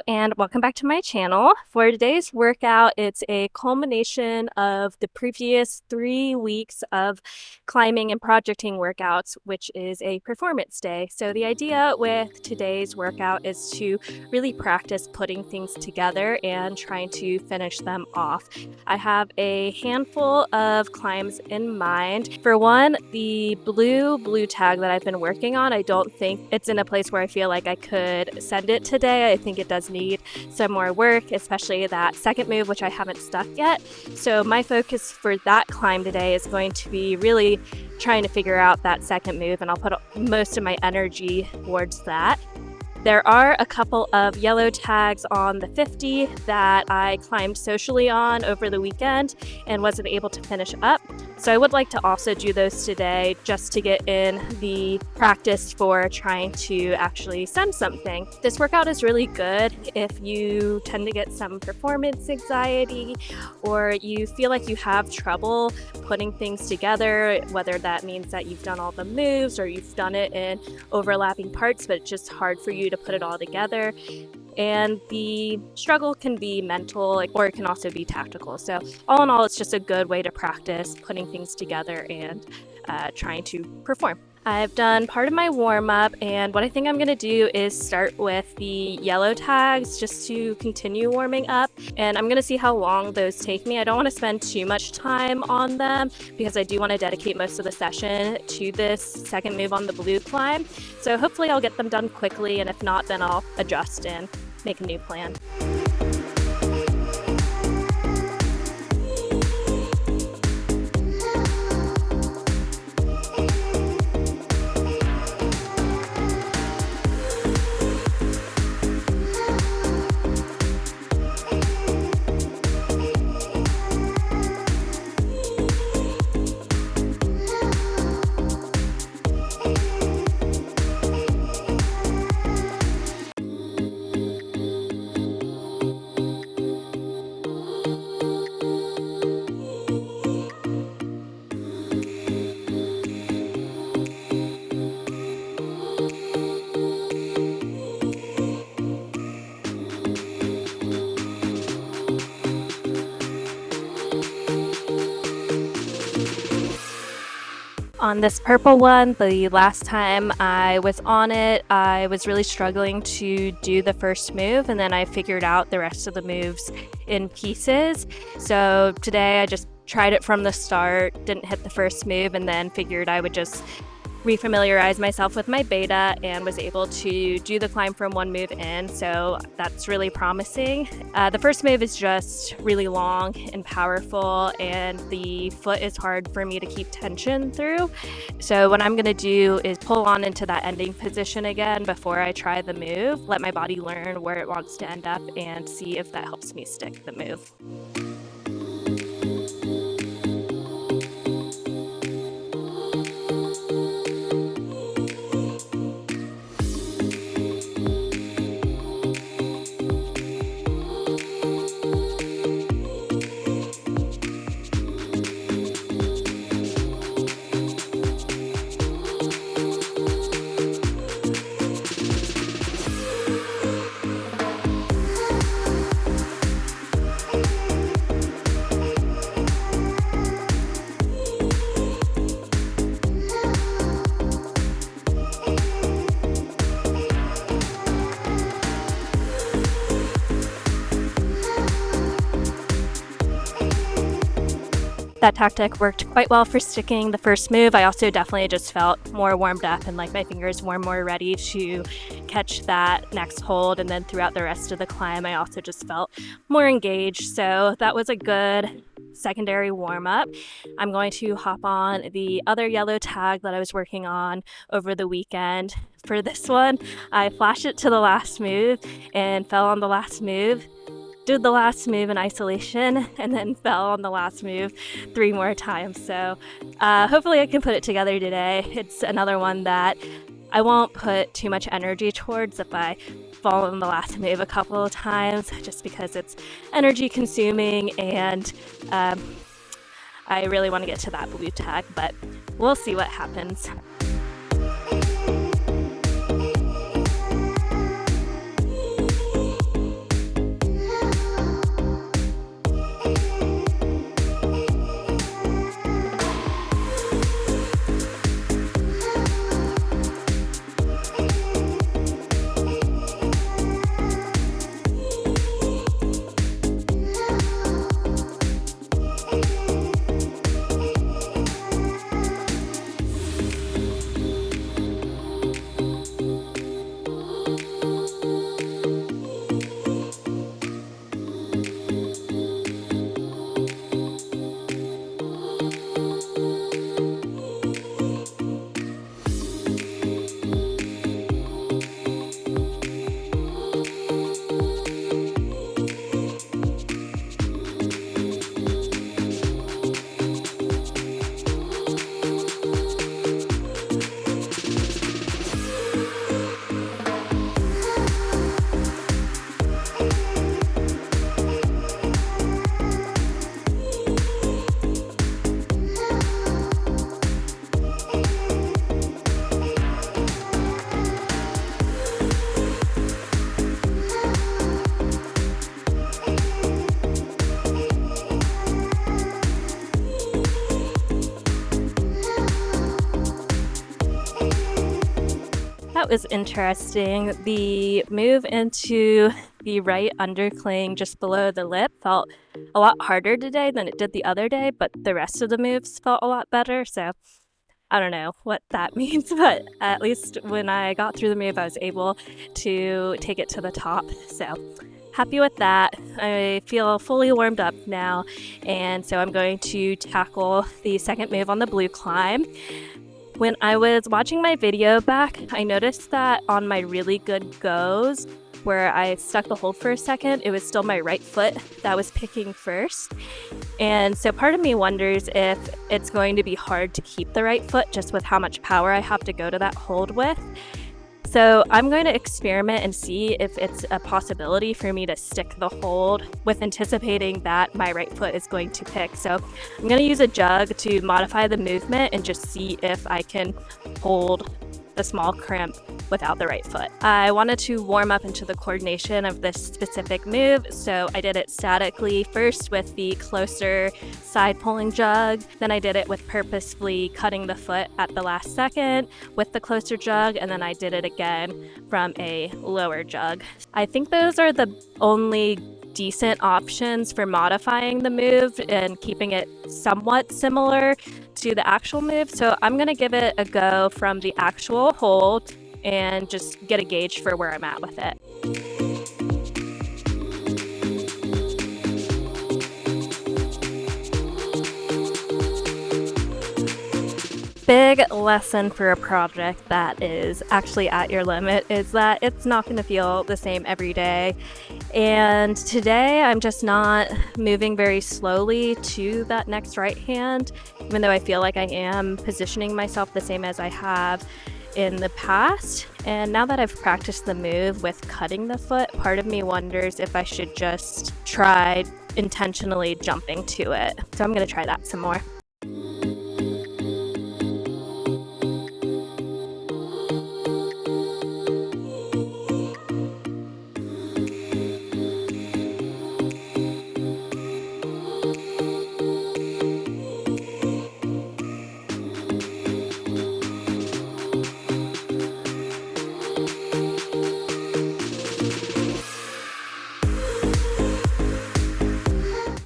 and welcome back to my channel. For today's workout, it's a culmination of the previous 3 weeks of climbing and projecting workouts, which is a performance day. So the idea with today's workout is to really practice putting things together and trying to finish them off. I have a handful of climbs in mind. For one, the blue tag that I've been working on, I don't think it's in a place where I feel like I could send it today. I think it does need some more work, especially that second move, which I haven't stuck yet. So my focus for that climb today is going to be really trying to figure out that second move, and I'll put most of my energy towards that. There are a couple of yellow tags on the 50 that I climbed socially on over the weekend and wasn't able to finish up. So I would like to also do those today just to get in the practice for trying to actually send something. This workout is really good if you tend to get some performance anxiety or you feel like you have trouble putting things together, whether that means that you've done all the moves or you've done it in overlapping parts, but it's just hard for you to put it all together. And the struggle can be mental, or it can also be tactical. So all in all, it's just a good way to practice putting things together and trying to perform. I've done part of my warm-up, and what I think I'm going to do is start with the yellow tags just to continue warming up, and I'm going to see how long those take me. I don't want to spend too much time on them because I do want to dedicate most of the session to this second move on the blue climb. So hopefully I'll get them done quickly, and if not, then I'll adjust and make a new plan. On this purple one, the last time I was on it, I was really struggling to do the first move, and then I figured out the rest of the moves in pieces. So today I just tried it from the start, didn't hit the first move, and then figured I would just refamiliarize myself with my beta and was able to do the climb from one move in, so that's really promising. The first move is just really long and powerful, and the foot is hard for me to keep tension through. So what I'm going to do is pull on into that ending position again before I try the move, let my body learn where it wants to end up, and see if that helps me stick the move. That tactic worked quite well for sticking the first move. I also definitely just felt more warmed up and like my fingers were more ready to catch that next hold. And then throughout the rest of the climb, I also just felt more engaged. So that was a good secondary warm-up. I'm going to hop on the other yellow tag that I was working on over the weekend. For this one, I flashed it to the last move and fell on the last move. Did the last move in isolation and then fell on the last move 3 more times. So hopefully I can put it together today. It's another one that I won't put too much energy towards if I fall on the last move a couple of times, just because it's energy consuming and I really want to get to that blue tag, but we'll see what happens. was interesting. The move into the right undercling just below the lip felt a lot harder today than it did the other day, but the rest of the moves felt a lot better. So I don't know what that means, but at least when I got through the move, I was able to take it to the top. So happy with that. I feel fully warmed up now, and so I'm going to tackle the second move on the blue climb. When I was watching my video back, I noticed that on my really good goes, where I stuck the hold for a second, it was still my right foot that was picking first. And so part of me wonders if it's going to be hard to keep the right foot just with how much power I have to go to that hold with. So I'm going to experiment and see if it's a possibility for me to stick the hold with anticipating that my right foot is going to pick. So I'm going to use a jug to modify the movement and just see if I can hold the small crimp without the right foot. I wanted to warm up into the coordination of this specific move, so I did it statically first with the closer side pulling jug, then I did it with purposefully cutting the foot at the last second with the closer jug, and then I did it again from a lower jug. I think those are the only decent options for modifying the move and keeping it somewhat similar to the actual move. So I'm going to give it a go from the actual hold and just get a gauge for where I'm at with it. Big lesson for a project that is actually at your limit is that it's not going to feel the same every day. And today I'm just not moving very slowly to that next right hand, even though I feel like I am positioning myself the same as I have in the past. And now that I've practiced the move with cutting the foot, part of me wonders if I should just try intentionally jumping to it. So I'm going to try that some more.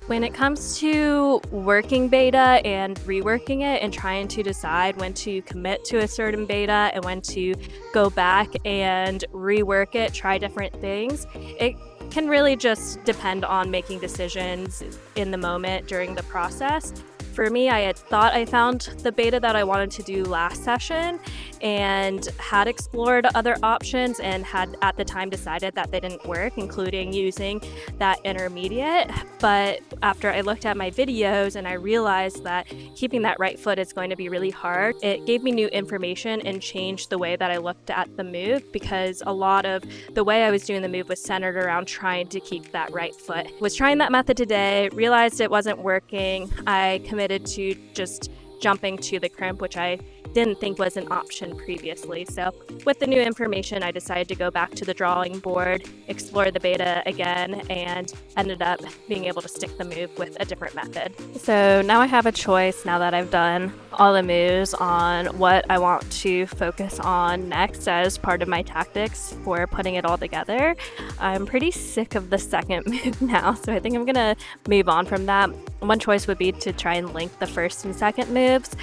When it comes to working beta and reworking it and trying to decide when to commit to a certain beta and when to go back and rework it, try different things, it can really just depend on making decisions in the moment during the process. For me, I had thought I found the beta that I wanted to do last session and had explored other options and had at the time decided that they didn't work, including using that intermediate. But after I looked at my videos and I realized that keeping that right foot is going to be really hard, it gave me new information and changed the way that I looked at the move, because a lot of the way I was doing the move was centered around trying to keep that right foot. Was trying that method today, realized it wasn't working. I committed to just jumping to the crimp, which I didn't think was an option previously. So with the new information, I decided to go back to the drawing board, explore the beta again, and ended up being able to stick the move with a different method. So now I have a choice, now that I've done all the moves, on what I want to focus on next as part of my tactics for putting it all together. I'm pretty sick of the second move now, so I think I'm gonna move on from that. One choice would be to try and link the first and second moves,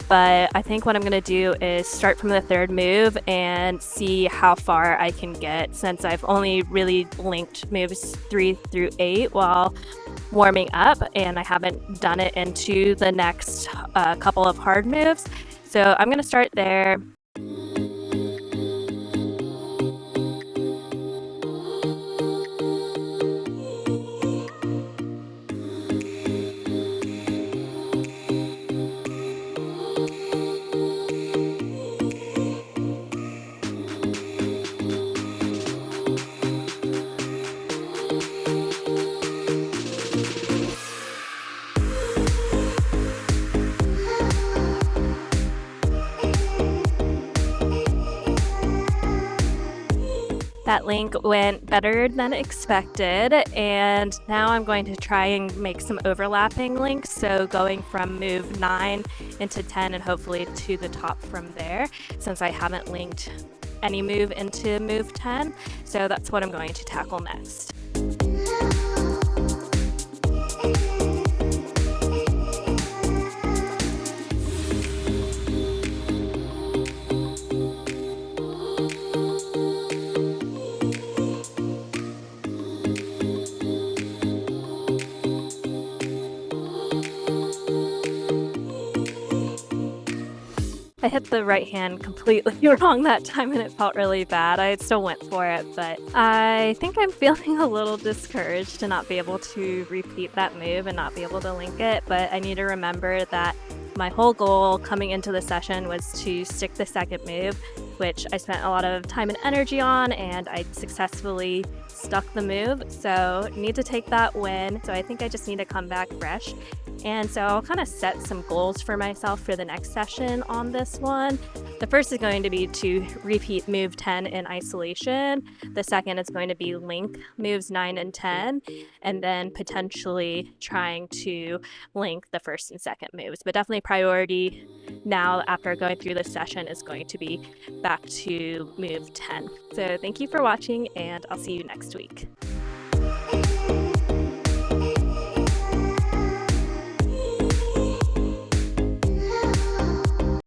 but I think what I'm going to do is start from the third move and see how far I can get, since I've only really linked moves 3 through 8 while warming up, and I haven't done it into the next couple of hard moves. So I'm going to start there. That link went better than expected, and now I'm going to try and make some overlapping links, so going from move 9 into 10 and hopefully to the top from there, since I haven't linked any move into move 10. So that's what I'm going to tackle next. I hit the right hand completely wrong that time and it felt really bad. I still went for it, but I think I'm feeling a little discouraged to not be able to repeat that move and not be able to link it. But I need to remember that my whole goal coming into the session was to stick the second move, which I spent a lot of time and energy on, and I successfully stuck the move. So need to take that win. So I think I just need to come back fresh. And so I'll kind of set some goals for myself for the next session on this one. The first is going to be to repeat move 10 in isolation. The second is going to be link moves 9 and 10, and then potentially trying to link the first and second moves. But definitely priority now after going through this session is going to be back to move 10. So thank you for watching, and I'll see you next week.